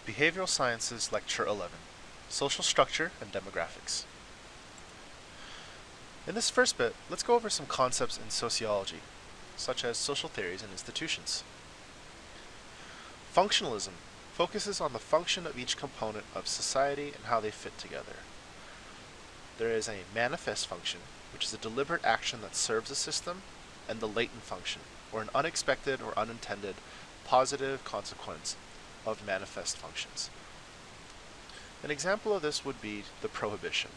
Behavioral Sciences Lecture 11, Social Structure and Demographics. In this first bit, let's go over some concepts in sociology, such as social theories and institutions. Functionalism focuses on the function of each component of society and how they fit together. There is a manifest function, which is a deliberate action that serves a system, and the latent function, or an unexpected or unintended positive consequence of manifest functions. An example of this would be the prohibition.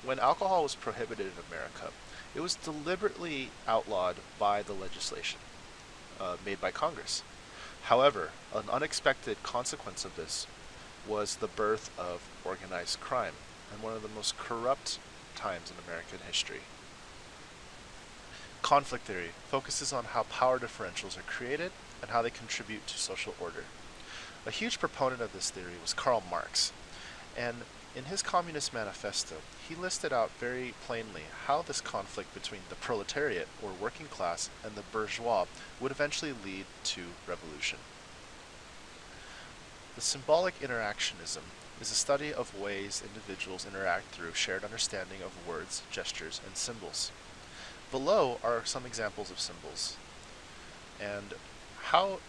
When alcohol was prohibited in America, it was deliberately outlawed by the legislation made by Congress. However, an unexpected consequence of this was the birth of organized crime and one of the most corrupt times in American history. Conflict theory focuses on how power differentials are created and how they contribute to social order. A huge proponent of this theory was Karl Marx, and in his Communist Manifesto, he listed out very plainly how this conflict between the proletariat, or working class, and the bourgeois would eventually lead to revolution. The symbolic interactionism is a study of ways individuals interact through shared understanding of words, gestures, and symbols. Below are some examples of symbols, and how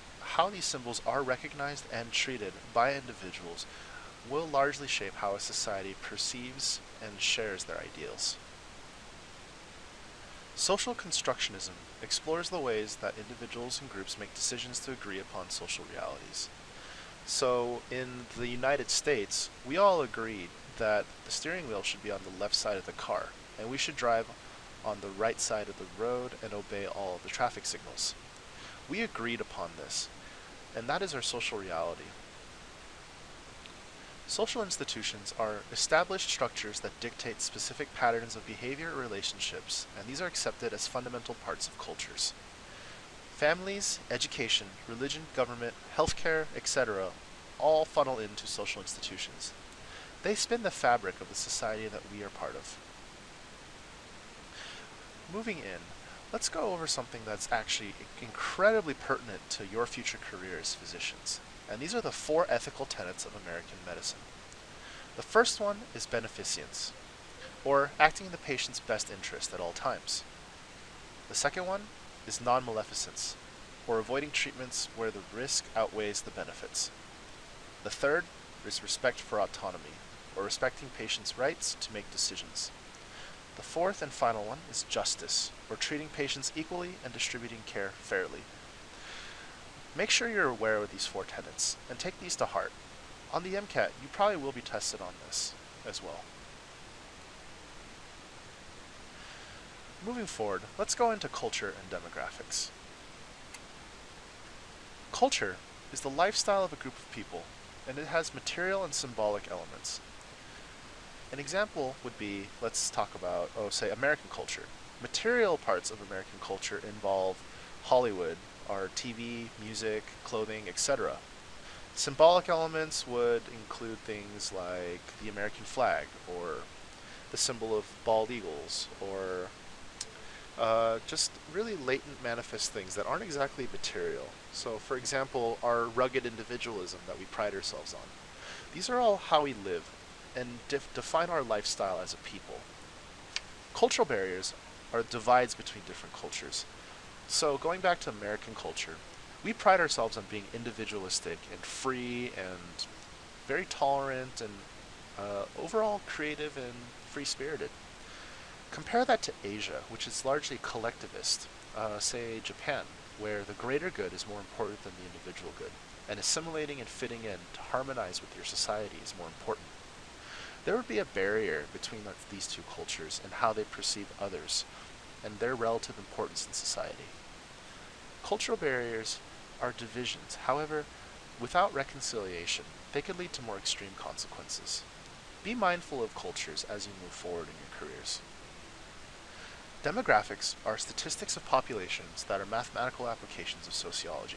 these symbols are recognized and treated by individuals will largely shape how a society perceives and shares their ideals. Social constructionism explores the ways that individuals and groups make decisions to agree upon social realities. So, in the United States, we all agreed that the steering wheel should be on the left side of the car, and we should drive on the right side of the road and obey all of the traffic signals. We agreed upon this, and that is our social reality. Social institutions are established structures that dictate specific patterns of behavior or relationships, and these are accepted as fundamental parts of cultures. Families, education, religion, government, healthcare, etc. all funnel into social institutions. They spin the fabric of the society that we are part of. Moving in, let's go over something that's actually incredibly pertinent to your future career as physicians. And these are the 4 ethical tenets of American medicine. The first one is beneficence, or acting in the patient's best interest at all times. The second one is non-maleficence, or avoiding treatments where the risk outweighs the benefits. The third is respect for autonomy, or respecting patients' rights to make decisions. The fourth and final one is justice, or treating patients equally and distributing care fairly. Make sure you're aware of these 4 tenets, and take these to heart. On the MCAT, you probably will be tested on this as well. Moving forward, let's go into culture and demographics. Culture is the lifestyle of a group of people, and it has material and symbolic elements. An example would be, let's talk about, say, American culture. Material parts of American culture involve Hollywood, our TV, music, clothing, etc. Symbolic elements would include things like the American flag, or the symbol of bald eagles, or just really latent manifest things that aren't exactly material. So, for example, our rugged individualism that we pride ourselves on. These are all how we live and define our lifestyle as a people. Cultural barriers are divides between different cultures. So, going back to American culture, we pride ourselves on being individualistic and free and very tolerant and overall creative and free-spirited. Compare that to Asia, which is largely collectivist, say Japan, where the greater good is more important than the individual good, and assimilating and fitting in to harmonize with your society is more important. There would be a barrier between these 2 cultures and how they perceive others and their relative importance in society. Cultural barriers are divisions. However, without reconciliation, they could lead to more extreme consequences. Be mindful of cultures as you move forward in your careers. Demographics are statistics of populations that are mathematical applications of sociology.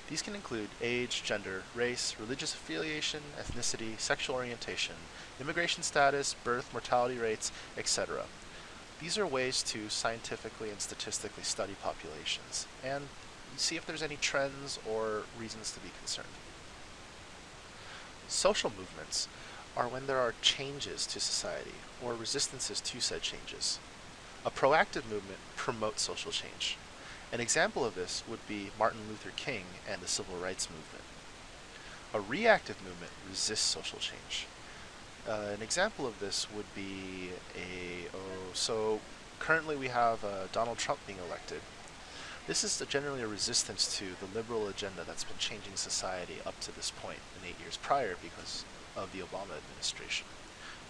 These can include age, gender, race, religious affiliation, ethnicity, sexual orientation, immigration status, birth, mortality rates, etc. These are ways to scientifically and statistically study populations and see if there's any trends or reasons to be concerned. Social movements are when there are changes to society or resistances to said changes. A proactive movement promotes social change. An example of this would be Martin Luther King and the Civil Rights Movement. A reactive movement resists social change. An example of this would be so currently we have Donald Trump being elected. This is generally a resistance to the liberal agenda that's been changing society up to this point in 8 years prior because of the Obama administration.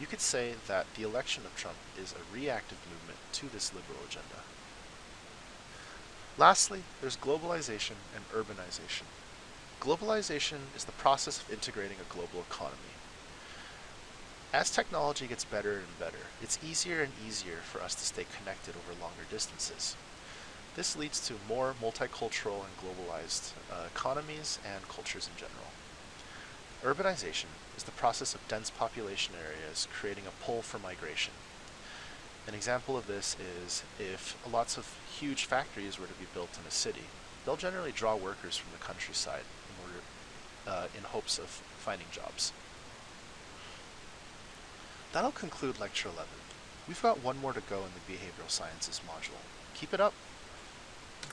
You could say that the election of Trump is a reactive movement to this liberal agenda. Lastly, there's globalization and urbanization. Globalization is the process of integrating a global economy. As technology gets better and better, it's easier and easier for us to stay connected over longer distances. This leads to more multicultural and globalized economies and cultures in general. Urbanization is the process of dense population areas creating a pull for migration. An example of this is if lots of huge factories were to be built in a city, they'll generally draw workers from the countryside in hopes of finding jobs. That'll conclude Lecture 11. We've got one more to go in the Behavioral Sciences module. Keep it up!